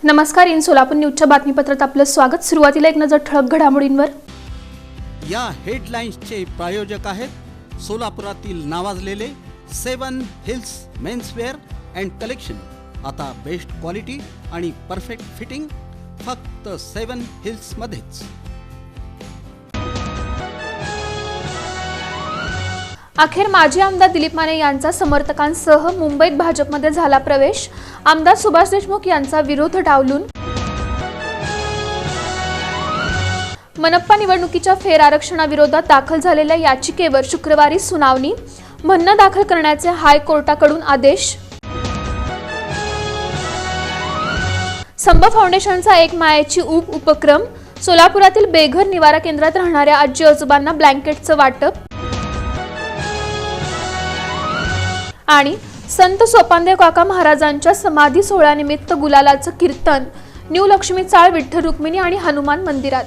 नमस्कार, इन सोलापूर न्यूजच्या बातमीपत्रात आपलं स्वागत। सुरुवातीला एक नजर ठळक घडामोडींवर। या हेडलाईन्सचे प्रायोजक आहेत सोलापुरातील नावाजलेले 7 हिल्स मेन्सवेअर अँड कलेक्शन। आता बेस्ट क्वालिटी आणि परफेक्ट फिटिंग फक्त 7 हिल्स मध्येच। अखेर माजी आमदार दिलीप माने यांचा समर्थकांसह मुंबईत भाजपमध्ये झाला प्रवेश। आमदार सुभाष देशमुख यांचा विरोध डावलून मनपा निवडणुकीच्या फेर आरक्षणाविरोधात दाखल झालेल्या याचिकेवर शुक्रवारी सुनावणी। म्हणणं दाखल करण्याचे हायकोर्टाकडून आदेश। संभ फाउंडेशनचा एक मायेची ऊब उपक्रम। सोलापुरातील बेघर निवारा केंद्रात राहणाऱ्या आजी आजोबांना ब्लँकेटचं वाटप। आणि संत सोपानदेव काका महाराजांच्या समाधी सोहळ्यानिमित्त गुलालाचं कीर्तन न्यू लक्ष्मी चाळ विठ्ठल रुक्मिणी आणि हनुमान मंदिरात।